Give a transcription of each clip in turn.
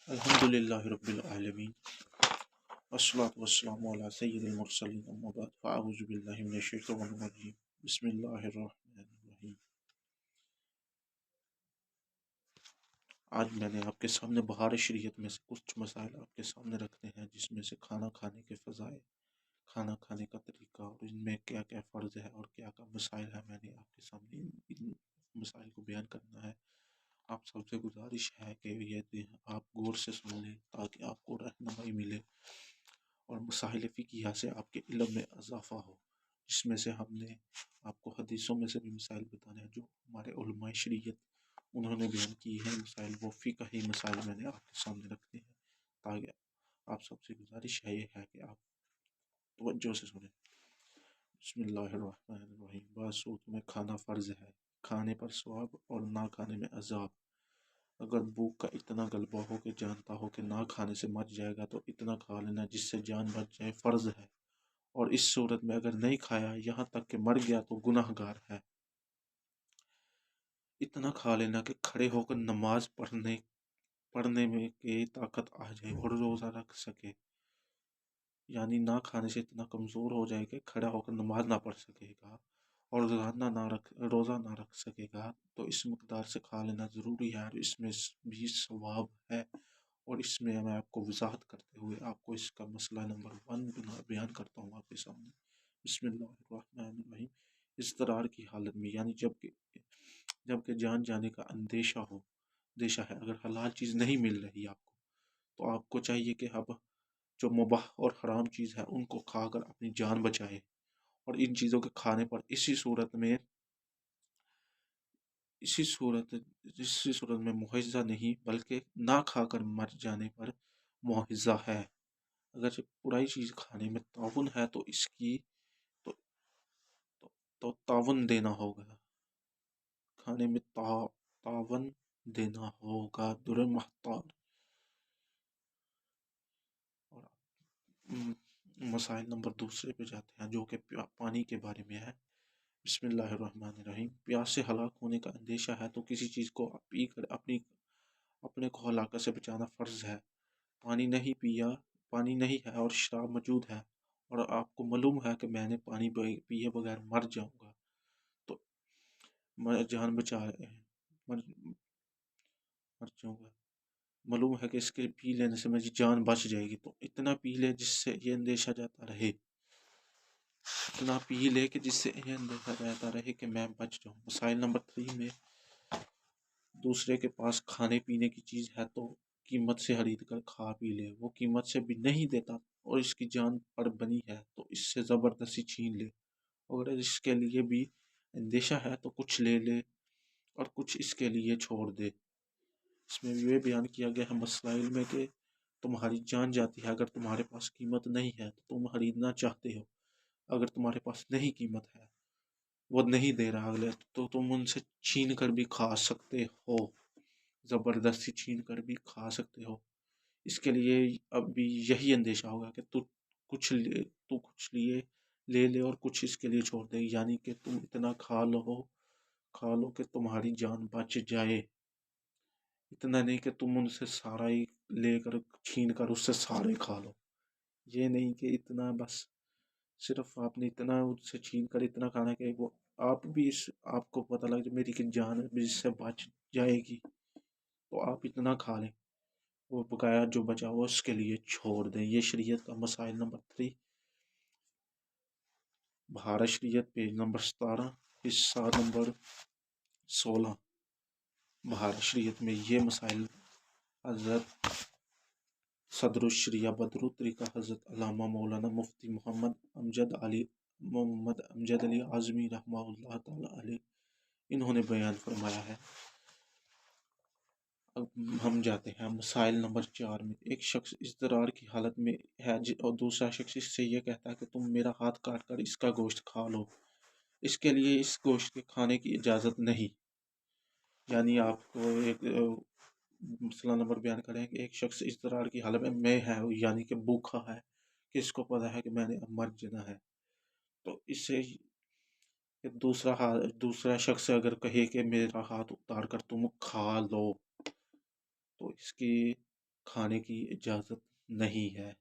الحمد للہ رب العالمین والصلاة والسلام علی سید المرسلین اما بعد فاعوذ باللہ من الشیطان الرجیم بسم اللہ الرحمن الرحیم۔ آج میں نے آپ کے سامنے بہار شریعت میں سے کچھ مسائل آپ کے سامنے رکھتے ہیں، جس میں سے کھانا کھانے کے فضائل، کھانا کھانے کا طریقہ اور ان میں کیا کیا فرض ہے اور کیا کیا مسائل ہے۔ میں نے آپ کے سامنے ان مسائل کو بیان کرنا ہے۔ آپ سب سے گزارش ہے کہ یہ آپ غور سے سن لیں تاکہ آپ کو رہنمائی ملے اور مسائل فقہیہ سے آپ کے علم میں اضافہ ہو، جس میں سے ہم نے آپ کو حدیثوں میں سے بھی مسائل بتانے ہیں جو ہمارے علماء شریعت انہوں نے بیان کی ہے مسائل، وہ فقہی مسائل میں نے آپ کے سامنے رکھتے ہیں تاکہ آپ سب سے گزارش ہے یہ ہے کہ آپ توجہ سے سنیں۔ بسم اللہ الرحمن الرحیم۔ بعض صورتوں میں کھانا فرض ہے، کھانے پر ثواب اور نہ کھانے میں عذاب۔ اگر بھوک کا اتنا غلبہ ہو کہ جانتا ہو کہ نہ کھانے سے مر جائے گا تو اتنا کھا لینا جس سے جان بچ جائے فرض ہے، اور اس صورت میں اگر نہیں کھایا یہاں تک کہ مر گیا تو گناہ گار ہے۔ اتنا کھا لینا کہ کھڑے ہو کر نماز پڑھنے میں کی طاقت آ جائے اور روزہ رکھ سکے، یعنی نہ کھانے سے اتنا کمزور ہو جائے کہ کھڑا ہو کر نماز نہ پڑھ سکے گا اور روزہ نہ رکھ سکے گا، تو اس مقدار سے کھا لینا ضروری ہے، اور اس میں بھی ثواب ہے۔ اور اس میں میں آپ کو وضاحت کرتے ہوئے آپ کو اس کا مسئلہ نمبر 1 بیان کرتا ہوں آپ کے سامنے۔ بسم اللہ الرحمن الرحیم۔ اضطرار کی حالت میں، یعنی جب کہ جان جانے کا اندیشہ ہے، اگر حلال چیز نہیں مل رہی آپ کو تو آپ کو چاہیے کہ اب جو مباح اور حرام چیز ہے ان کو کھا کر اپنی جان بچائے، اور ان چیزوں کے کھانے پر اسی صورت میں معاوضہ نہیں بلکہ نہ کھا کر مر جانے پر معاوضہ ہے۔ اگرچہ برائی چیز کھانے میں تعاون ہے تو اس کی تو تعاون دینا ہوگا، کھانے میں تعاون دینا ہوگا در محتاط۔ اور مسائل نمبر 2 پہ جاتے ہیں جو کہ پانی کے بارے میں ہے۔ بسم اللہ الرحمن الرحیم۔ پیاس سے ہلاک ہونے کا اندیشہ ہے تو کسی چیز کو پی کر اپنے کو ہلاکت سے بچانا فرض ہے۔ پانی نہیں ہے اور شراب موجود ہے اور آپ کو معلوم ہے کہ میں نے پانی پیے بغیر مر جاؤں گا، تو جان بچا مر جاؤں گا، معلوم ہے کہ اس کے پی لینے سے میری جان بچ جائے گی، تو اتنا پی لے جس سے یہ اندیشہ جاتا رہے، اتنا پی لے کہ جس سے یہ اندیشہ رہتا رہے کہ میں بچ جاؤں۔ مسائل نمبر 3 میں، دوسرے کے پاس کھانے پینے کی چیز ہے تو قیمت سے خرید کر کھا پی لے، وہ قیمت سے بھی نہیں دیتا اور اس کی جان پر بنی ہے تو اس سے زبردستی چھین لے، اگر اس کے لیے بھی اندیشہ ہے تو کچھ لے لے اور کچھ اس کے لیے چھوڑ دے۔ اس میں یہ بیان کیا گیا ہے مسائل میں کہ تمہاری جان جاتی ہے اگر تمہارے پاس قیمت نہیں ہے تو تم خریدنا چاہتے ہو، اگر تمہارے پاس نہیں قیمت ہے، وہ نہیں دے رہا اگلے، تو تم ان سے چھین کر بھی کھا سکتے ہو، زبردستی چھین کر بھی کھا سکتے ہو۔ اس کے لیے اب بھی یہی اندیشہ ہوگا کہ تو کچھ لے لے اور کچھ اس کے لیے چھوڑ دے، یعنی کہ تم اتنا کھا لو کہ تمہاری جان بچ جائے، اتنا نہیں کہ تم ان سے سارا ہی لے کر چھین کر اس سے سارے کھا لو۔ یہ نہیں کہ اتنا بس صرف آپ نے اتنا اس سے چھین کر اتنا کھانا کہ وہ آپ کو پتہ لگ جائے میری کہ جان اس سے بچ جائے گی، تو آپ اتنا کھا لیں، وہ بقایا جو بچا ہوا اس کے لیے چھوڑ دیں۔ یہ شریعت کا مسائل نمبر 3، بہار شریعت پیج نمبر 17، حصہ نمبر 16۔ بہار شریعت میں یہ مسائل حضرت صدر الشریعہ بدر الطریقہ حضرت علامہ مولانا مفتی محمد امجد علی اعظمی رحمہ اللہ تعالی علیہ انہوں نے بیان فرمایا ہے۔ اب ہم جاتے ہیں مسائل نمبر 4 میں۔ ایک شخص اضطرار کی حالت میں ہے اور دوسرا شخص اس سے یہ کہتا ہے کہ تم میرا ہاتھ کاٹ کر اس کا گوشت کھا لو، اس کے لیے اس گوشت کے کھانے کی اجازت نہیں۔ یعنی آپ کو ایک مسئلہ نمبر بیان کریں کہ ایک شخص اضطرار کی حالت میں ہے، یعنی کہ بھوکا ہے، کہ اس کو پتا ہے کہ میں نے اب مر جانا ہے، تو اس سے کہ دوسرا شخص اگر کہے کہ میرا ہاتھ اتار کر تم کھا لو، تو اس کی کھانے کی اجازت نہیں ہے،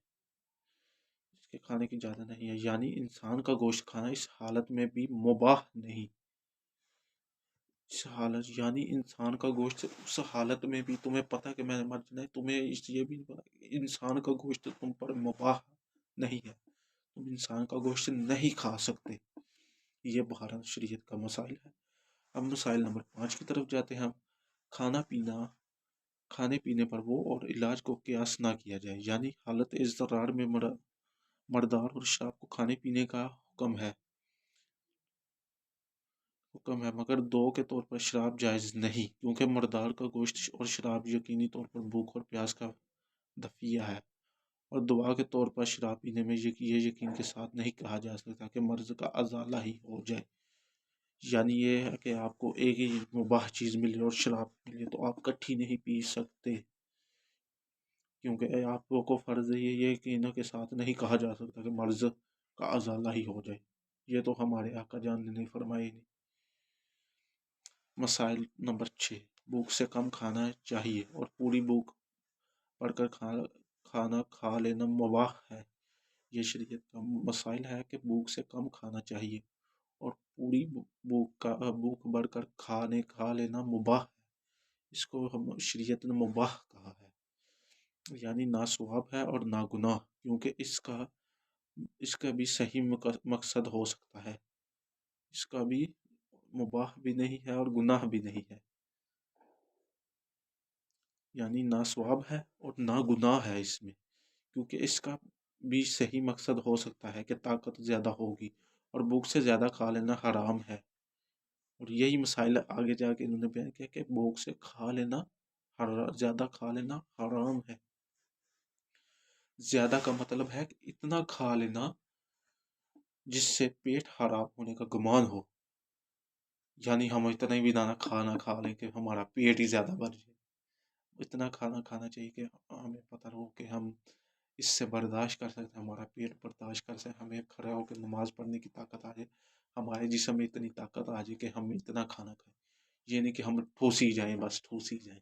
اس کے کھانے کی اجازت نہیں ہے، یعنی انسان کا گوشت کھانا اس حالت میں بھی مباح نہیں، اس حالت یعنی انسان کا گوشت اس حالت میں بھی تمہیں پتہ کہ میں نے مر جانا ہے، تمہیں اس یہ بھی نہیں پتا انسان کا گوشت تم پر مباح نہیں ہے، تم انسان کا گوشت نہیں کھا سکتے۔ یہ بہرحال شریعت کا مسائل ہے۔ اب مسائل نمبر 5 کی طرف جاتے ہیں ہم۔ کھانا پینا، کھانے پینے پر وہ اور علاج کو قیاس نہ کیا جائے، یعنی حالت اضطرار میں مردار اور شراب کو کھانے پینے کا حکم ہے مگر دو کے طور پر شراب جائز نہیں، کیونکہ مردار کا گوشت اور شراب یقینی طور پر بھوک اور پیاس کا دفیہ ہے، اور دعا کے طور پر شراب پینے میں یہ یقین کے ساتھ نہیں کہا جا سکتا کہ مرض کا ازالہ ہی ہو جائے، یعنی یہ ہے کہ آپ کو ایک ہی مباح چیز ملے اور شراب ملے تو آپ کٹھی نہیں پی سکتے، کیونکہ آپ کو فرض ہے یہ یقین کے ساتھ نہیں کہا جا سکتا کہ مرض کا ازالہ ہی ہو جائے، یہ تو ہمارے آقا جان نے نہیں فرمائی نہیں۔ مسائل نمبر 6، بھوک سے کم کھانا چاہیے اور پوری بھوک پڑھ کر کھانا کھا لینا مباح ہے۔ یہ شریعت کا مسائل ہے کہ بھوک سے کم کھانا چاہیے اور پوری بھوک بڑھ کر کھا لینا مباح ہے، اس کو ہم شریعت نے مباح کہا ہے، یعنی نہ ثواب ہے اور نہ گناہ، کیونکہ اس کا بھی صحیح مقصد ہو سکتا ہے، اس کا بھی مباح بھی نہیں ہے اور گناہ بھی نہیں ہے، یعنی نہ ثواب ہے اور نہ گناہ ہے اس میں، کیونکہ اس کا بھی صحیح مقصد ہو سکتا ہے کہ طاقت زیادہ ہوگی اور بھوک سے زیادہ کھا لینا حرام ہے، اور یہی مسائل آگے جا کے انہوں نے بیان کیا کہ بھوک سے زیادہ کھا لینا حرام ہے۔ زیادہ کا مطلب ہے کہ اتنا کھا لینا جس سے پیٹ خراب ہونے کا گمان ہو، یعنی ہم اتنا ہی بھی نہ کھانا کھا لیں کہ ہمارا پیٹ ہی زیادہ بھر جائے، اتنا کھانا کھانا چاہیے کہ ہمیں پتہ ہو کہ ہم اس سے برداشت کر سکتے ہیں، ہمارا پیٹ برداشت کر سکتے، ہمیں کھڑا ہو کے نماز پڑھنے کی طاقت آ جائے، ہمارے جسم میں اتنی طاقت آ جائے کہ ہم اتنا کھانا کھائیں، یہ نہیں کہ ہم ٹھوسی جائیں، بس ٹھوسی جائیں۔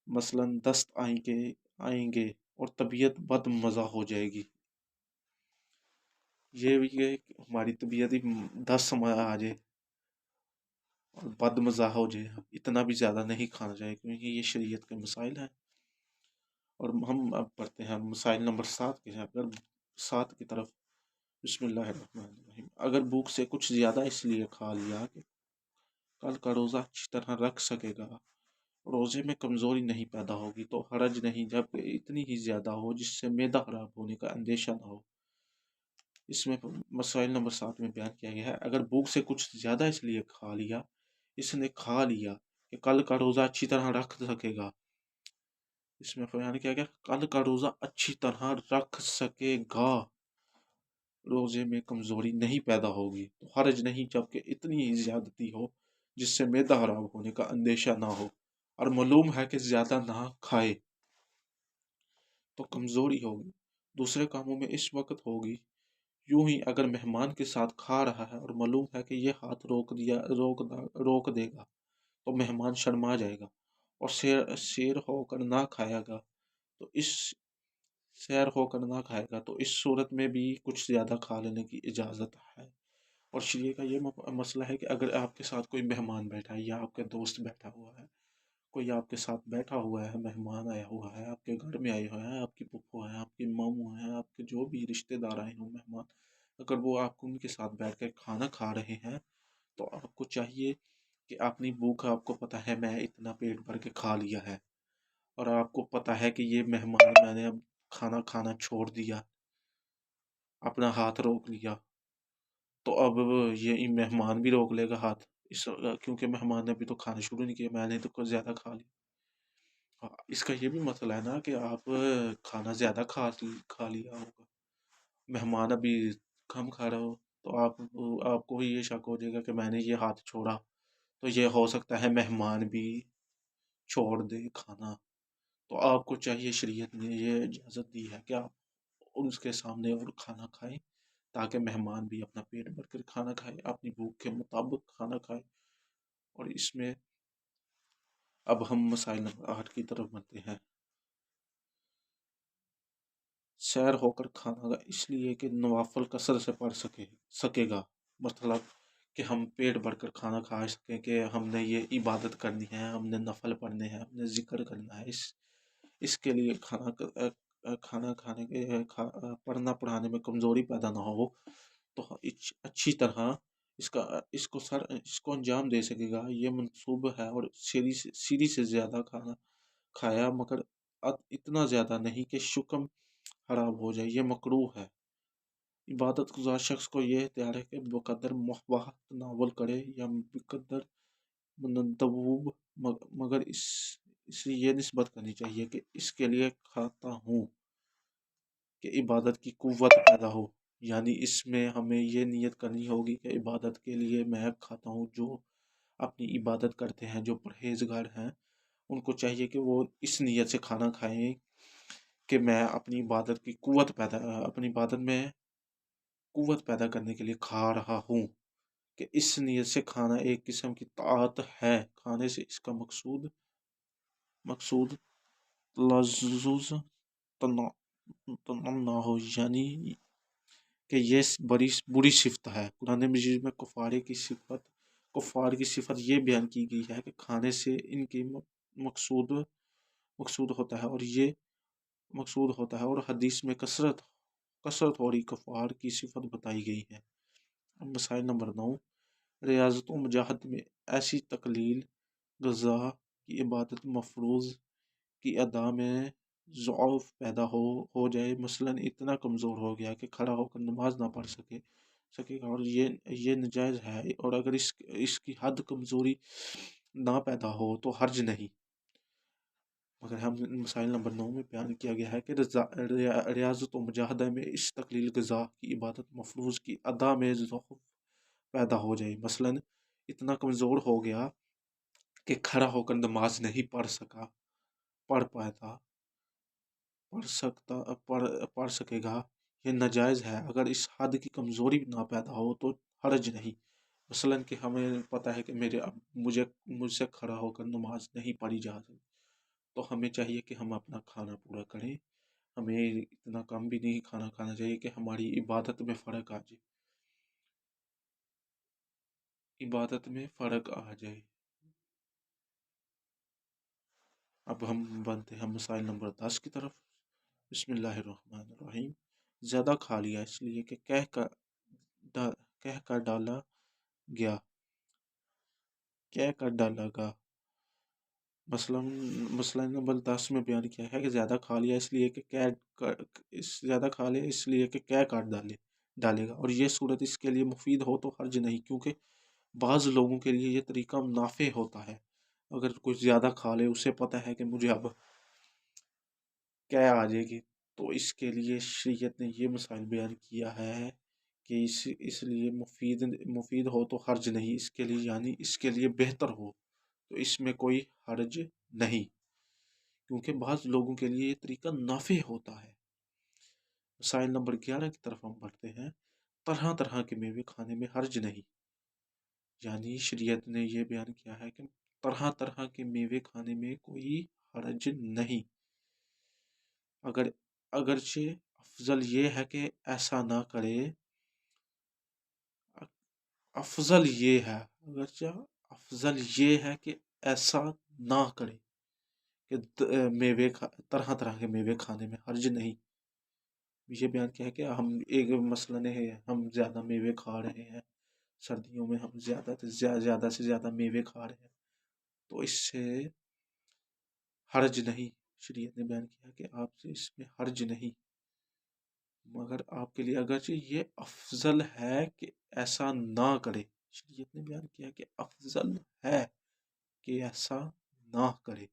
مثلاً دست آئیں گے اور طبیعت بد مزہ ہو جائے گی، یہ بھی ہے کہ ہماری طبیعت ہی دست آ جائے اور بد مزہ ہو جائے، اتنا بھی زیادہ نہیں کھانا چاہیے، کیونکہ یہ شریعت کے مسائل ہیں۔ اور ہم اب پڑھتے ہیں مسائل نمبر 7 کے، اگر 7 کی طرف۔ بسم اللہ الرحمن الرحیم۔ اگر بھوک سے کچھ زیادہ اس لیے کھا لیا کہ کل کا روزہ اچھی طرح رکھ سکے گا، روزے میں کمزوری نہیں پیدا ہوگی تو حرج نہیں، جب اتنی ہی زیادہ ہو جس سے معدہ خراب ہونے کا اندیشہ نہ ہو۔ اس میں مسائل نمبر 7 میں بیان کیا گیا ہے، اگر بھوک سے کچھ زیادہ اس لیے اس نے کھا لیا کہ کل کا روزہ اچھی طرح رکھ سکے گا، اس میں بیان کیا گیا کل کا روزہ اچھی طرح رکھ سکے گا، روزے میں کمزوری نہیں پیدا ہوگی تو حرج نہیں، جبکہ اتنی ہی زیادتی ہو جس سے معدہ خراب ہونے کا اندیشہ نہ ہو، اور معلوم ہے کہ زیادہ نہ کھائے تو کمزوری ہوگی، دوسرے کاموں میں اس وقت ہوگی، یوں ہی اگر مہمان کے ساتھ کھا رہا ہے اور معلوم ہے کہ یہ ہاتھ روک دے گا تو مہمان شرما جائے گا اور سیر ہو کر نہ کھائے گا، تو اس صورت میں بھی کچھ زیادہ کھا لینے کی اجازت ہے۔ اور شریعہ کا یہ مسئلہ ہے کہ اگر آپ کے ساتھ کوئی مہمان بیٹھا ہے یا آپ کے دوست بیٹھا ہوا ہے، کوئی آپ کے ساتھ بیٹھا ہوا ہے، مہمان آیا ہوا ہے، آپ کے گھر میں آئے ہوئے ہیں، آپ کی پھپھو ہیں، آپ کے ماموں ہیں، آپ کے جو بھی رشتے دار آئے ہوں مہمان، اگر وہ آپ ان کے ساتھ بیٹھ کر کھانا کھا رہے ہیں تو آپ کو چاہیے کہ اپنی بھوک، آپ کو پتہ ہے میں اتنا پیٹ بھر کے کھا لیا ہے، اور آپ کو پتہ ہے کہ یہ مہمان میں نے اب کھانا چھوڑ دیا، اپنا ہاتھ روک لیا، تو اب یہ مہمان بھی روک لے گا ہاتھ، کیونکہ مہمان نے ابھی تو کھانا شروع نہیں کیا، میں نے تو کچھ زیادہ کھا لیا۔ اس کا یہ بھی مسئلہ ہے نا کہ آپ کھانا زیادہ کھا لیا ہوگا، مہمان ابھی کم کھا رہا ہو تو آپ کو یہ شک ہو جائے گا کہ میں نے یہ ہاتھ چھوڑا، تو یہ ہو سکتا ہے مہمان بھی چھوڑ دے کھانا، تو آپ کو چاہیے، شریعت نے یہ اجازت دی ہے کہ آپ ان کے سامنے اور کھانا کھائیں تاکہ مہمان بھی اپنا پیٹ بھر کر کھانا کھائے، اپنی بھوک کے مطابق کھانا کھائے، اور اس میں اب ہم مسائل نمبر 8 کی طرف بڑھتے ہیں۔ سیر ہو کر کھانا گا اس لیے کہ نوافل کثرت سے پڑھ سکے گا، مطلب کہ ہم پیٹ بھر کر کھانا کھا سکیں، کہ ہم نے یہ عبادت کرنی ہے، ہم نے نفل پڑھنے ہیں، ہم نے ذکر کرنا ہے، اس کے لیے کھانا کھانے کے پڑھنا پڑھانے میں کمزوری پیدا نہ ہو، تو اچھی طرح اس کو انجام دے سکے گا۔ یہ منصوب ہے، اور سیری سے زیادہ کھانا کھایا مگر اتنا زیادہ نہیں کہ شکم خراب ہو جائے، یہ مکروہ ہے۔ عبادت گزار شخص کو یہ اختیار ہے کہ بقدر محبت تناول کرے یا بقدر مندوب، مگر اسے یہ نسبت کرنی چاہیے کہ اس کے لیے کھاتا ہوں کہ عبادت کی قوت پیدا ہو، یعنی اس میں ہمیں یہ نیت کرنی ہوگی کہ عبادت کے لیے میں کھاتا ہوں۔ جو اپنی عبادت کرتے ہیں، جو پرہیزگار ہیں، ان کو چاہیے کہ وہ اس نیت سے کھانا کھائیں کہ میں اپنی عبادت میں قوت پیدا کرنے کے لیے کھا رہا ہوں، کہ اس نیت سے کھانا ایک قسم کی طاعت ہے۔ کھانے سے اس کا مقصود لذوذ نہ ہو، یعنی کہ یہ بری صفت ہے۔ قرآن مجید میں کفار کی صفت یہ بیان کی گئی ہے کہ کھانے سے ان کی مقصود ہوتا ہے، اور حدیث میں کثرت ہو رہی کفار کی صفت بتائی گئی ہے۔ مسائل نمبر 9، ریاضت و مجاہد میں ایسی تقلیل غذا کی عبادت مفروض کی ادا میں ضعف پیدا ہو جائے، مثلا اتنا کمزور ہو گیا کہ کھڑا ہو کر نماز نہ پڑھ سکے گا، اور یہ نجائز ہے، اور اگر اس کی حد کمزوری نہ پیدا ہو تو حرج نہیں۔ مگر ہم مسائل نمبر 9 میں بیان کیا گیا ہے کہ ریاضت و مجاہدہ میں اس تقلیل غذا کی عبادت مفروض کی ادا میں ضعف پیدا ہو جائے، مثلا اتنا کمزور ہو گیا کہ کھڑا ہو کر نماز نہیں پڑھ سکے گا، یہ ناجائز ہے۔ اگر اس حد کی کمزوری نہ پیدا ہو تو حرج نہیں، مثلا کہ ہمیں پتہ ہے کہ مجھ سے کھڑا ہو کر نماز نہیں پڑھی جا سکتی، تو ہمیں چاہیے کہ ہم اپنا کھانا پورا کریں، ہمیں اتنا کم بھی نہیں کھانا کھانا چاہیے کہ ہماری عبادت میں فرق آ جائے۔ اب ہم بنتے ہیں مسائل نمبر 10 کی طرف۔ بسم اللہ الرحمن الرحیم۔ زیادہ کھا لیا اس لیے کہ کہہ کر ڈالا گا، مسئلہ نمبر 10 میں بیان کیا ہے کہ زیادہ کھا لیا اس لیے کہ کہہ کر ڈالے گا، اور یہ صورت اس کے لیے مفید ہو تو حرج نہیں، کیونکہ بعض لوگوں کے لیے یہ طریقہ نافع ہوتا ہے۔ اگر کچھ زیادہ کھا لے، اسے پتہ ہے کہ مجھے اب کیا آ جائے گی، تو اس کے لیے شریعت نے یہ مسائل بیان کیا ہے کہ اس لیے مفید ہو تو حرج نہیں، اس کے لیے یعنی اس کے لیے بہتر ہو تو اس میں کوئی حرج نہیں، کیونکہ بعض لوگوں کے لیے یہ طریقہ نافع ہوتا ہے۔ مسائل نمبر 11 کی طرف ہم بڑھتے ہیں۔ طرح طرح کے میوے کھانے میں حرج نہیں، یعنی شریعت نے یہ بیان کیا ہے کہ طرح طرح کے میوے کھانے میں کوئی حرج نہیں، اگرچہ افضل یہ ہے کہ ایسا نہ کرے، کہ ایسا نہ کرے کہ طرح طرح کے میوے کھانے میں حرج نہیں۔ یہ بیان کیا ہے کہ ہم ایک مسئلہ ہے، ہم زیادہ میوے کھا رہے ہیں، سردیوں میں ہم زیادہ سے زیادہ میوے کھا رہے ہیں، تو اس سے حرج نہیں۔ شریعت نے بیان کیا کہ آپ سے اس میں حرج نہیں، مگر آپ کے لیے اگرچہ یہ افضل ہے کہ ایسا نہ کرے۔ شریعت نے بیان کیا کہ افضل ہے کہ ایسا نہ کرے۔